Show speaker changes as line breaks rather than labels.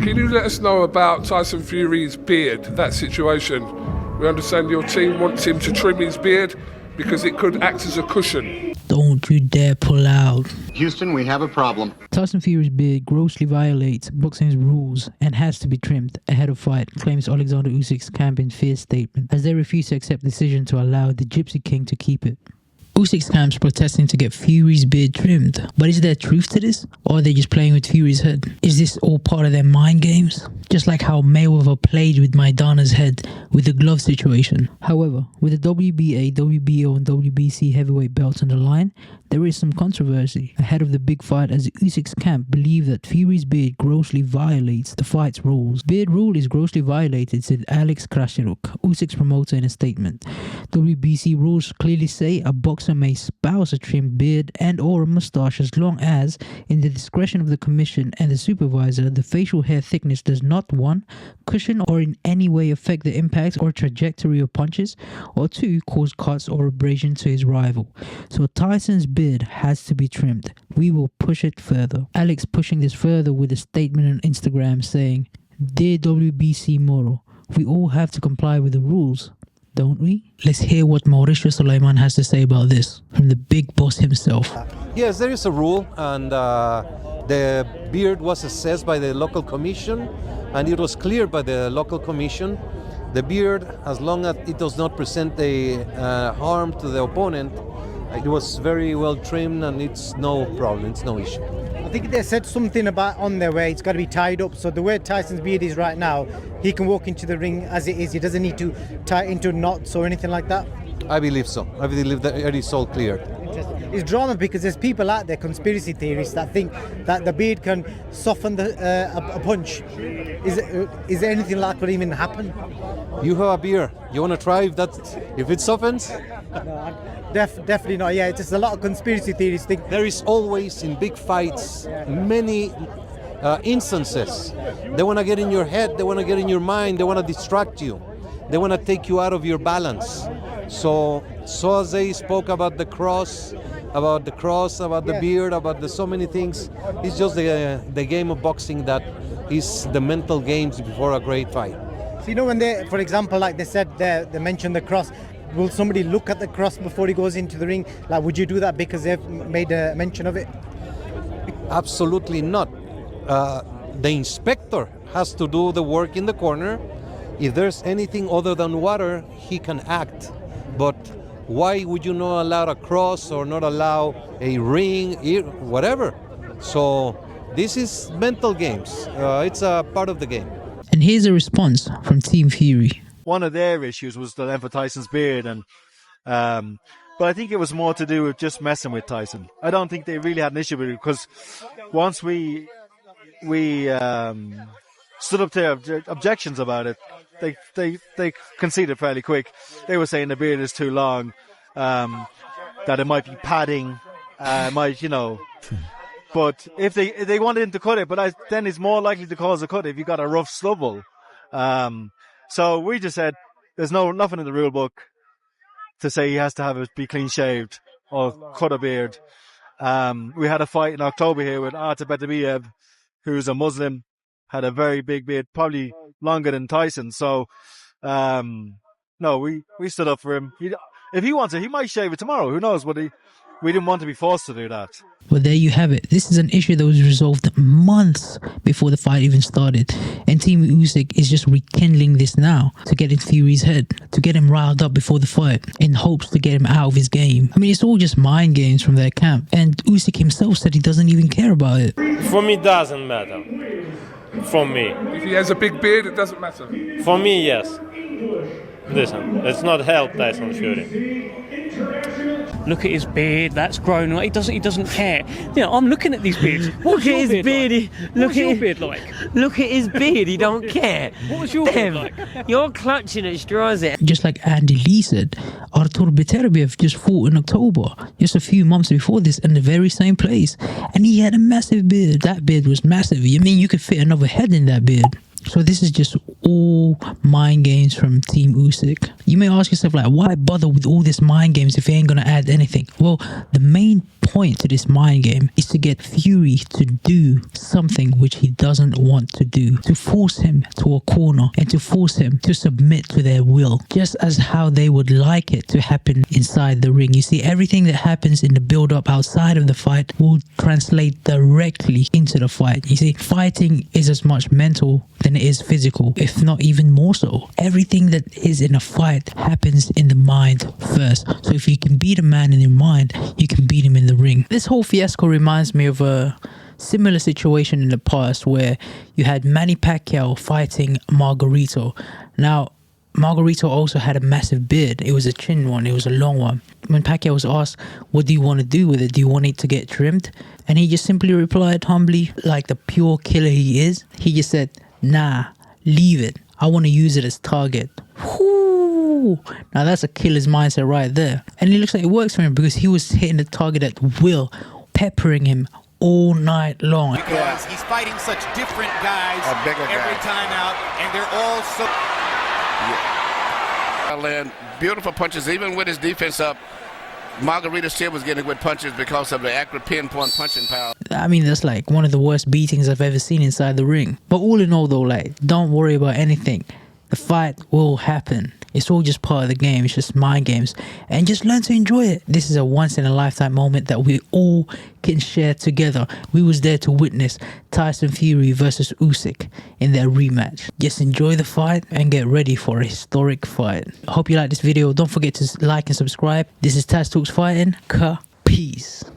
Can you let us know about Tyson Fury's beard, that situation? We understand your team wants him to trim his beard because it could act as a cushion.
Don't you dare pull out.
Houston, we have a problem.
Tyson Fury's beard grossly violates boxing's rules and has to be trimmed ahead of fight, claims Alexander Usyk's camp in fierce statement, as they refuse to accept the decision to allow the Gypsy King to keep it. Usyk's camp's protesting to get Fury's beard trimmed. But is there truth to this? Or are they just playing with Fury's head? Is this all part of their mind games? Just like how Mayweather played with Maidana's head with the glove situation. However, with the WBA, WBO and WBC heavyweight belts on the line, there is some controversy ahead of the big fight as Usyk's camp believe that Fury's beard grossly violates the fight's rules. Beard rule is grossly violated, said Alex Krasheruk, Usyk's promoter, in a statement. WBC rules clearly say a boxer may spouse a trimmed beard and or a moustache as long as, in the discretion of the commission and the supervisor, the facial hair thickness does not 1. Cushion or in any way affect the impact or trajectory of punches, or 2. Cause cuts or abrasion to his rival. So Tyson's beard has to be trimmed. We will push it further. Alex pushing this further with a statement on Instagram saying, "Dear WBC Moro, we all have to comply with the rules, don't we?" Let's hear what Mauricio Suleiman has to say about this from the big boss himself.
Yes, there is a rule, and the beard was assessed by the local commission, and it was cleared by the local commission. The beard, as long as it does not present a harm to the opponent, it was very well trimmed, and it's no problem, it's no issue.
I think they said something about on there where it's got to be tied up. So the way Tyson's beard is right now, he can walk into the ring as it is. He doesn't need to tie it into knots or anything like that.
I believe so. I believe that it is all cleared.
It's drama because there's people out there, conspiracy theorists, that think that the beard can soften a punch. Is there anything like could even happen?
You have a beard. You want to try if it softens?
No, definitely not. Yeah, it's just a lot of conspiracy theorists think.
There is always in big fights many instances. They want to get in your head. They want to get in your mind. They want to distract you. They want to take you out of your balance. So as they spoke about the cross, about the beard, about so many things, it's just the game of boxing that is the mental games before a great fight.
So you know when they, for example, like they said, they mentioned the cross. Will somebody look at the cross before he goes into the ring? Like, would you do that because they've made a mention of it?
Absolutely not. The inspector has to do the work in the corner. If there's anything other than water, he can act. But why would you not allow a cross or not allow a ring, whatever? So this is mental games. It's a part of the game.
And here's a response from Team Fury.
One of their issues was the length of Tyson's beard, and but I think it was more to do with just messing with Tyson. I don't think they really had an issue with it because once we stood up to objections about it, they conceded fairly quick. They were saying the beard is too long, that it might be padding, might, you know. But if they wanted him to cut it, but then it's more likely to cause a cut if you got a rough stubble. So we just said there's nothing in the rule book to say he has to have it be clean shaved or cut a beard. We had a fight in October here with Arta Betabiev, who's a Muslim, had a very big beard, probably longer than Tyson. So, no, we stood up for him. If he wants it, he might shave it tomorrow. Who knows? But we didn't want to be forced to do that.
Well, there you have it. This is an issue that was resolved months before the fight even started. And Team Usyk is just rekindling this now to get in Fury's head, to get him riled up before the fight, in hopes to get him out of his game. I mean, it's all just mind games from their camp. And Usyk himself said he doesn't even care about it.
For me, it doesn't matter. For me.
If he has a big beard, it doesn't matter.
For me, yes. Listen, it's not help Tyson Fury.
Look at his beard, that's grown. He doesn't care. You know, I'm looking at these beards.
Look at his beard.
What's your beard like?
Look at his beard. He don't care.
What was your beard like?
You're clutching at straws.
Just like Andy Lee said, Artur Beterbiev just fought in October, just a few months before this, in the very same place, and he had a massive beard. That beard was massive. I mean, you could fit another head in that beard. So this is just all mind games from Team Usyk. You may ask yourself, like, why bother with all this mind games if he ain't gonna add anything? Well, the main point to this mind game is to get Fury to do something which he doesn't want to do, to force him to a corner and to force him to submit to their will, just as how they would like it to happen inside the ring. You see, everything that happens in the build-up outside of the fight will translate directly into the fight. You see, fighting is as much mental than it is physical, if not even more so. Everything that is in a fight happens in the mind first. So if you can beat a man in your mind, you can beat him in the ring. This whole fiasco reminds me of a similar situation in the past where you had Manny Pacquiao fighting Margarito. Now, Margarito also had a massive beard. It was a chin one. It was a long one. When Pacquiao was asked, what do you want to do with it? Do you want it to get trimmed? And he just simply replied humbly, like the pure killer he is. He just said, nah, leave it. I want to use it as target. Whoo! Now that's a killer's mindset right there. And it looks like it works for him because he was hitting the target at will, peppering him all night long.
Because he's fighting such different guys every time out, and they're all so...
Land beautiful punches, even with his defense up. Margarita still was getting good punches because of the accurate pinpoint punching power.
I mean, that's like one of the worst beatings I've ever seen inside the ring. But all in all though, like, don't worry about anything. The fight will happen. It's all just part of the game. It's just mind games. And just learn to enjoy it. This is a once-in-a-lifetime moment that we all can share together. We was there to witness Tyson Fury versus Usyk in their rematch. Just enjoy the fight and get ready for a historic fight. I hope you like this video. Don't forget to like and subscribe. This is Taz Talks Fighting. Peace.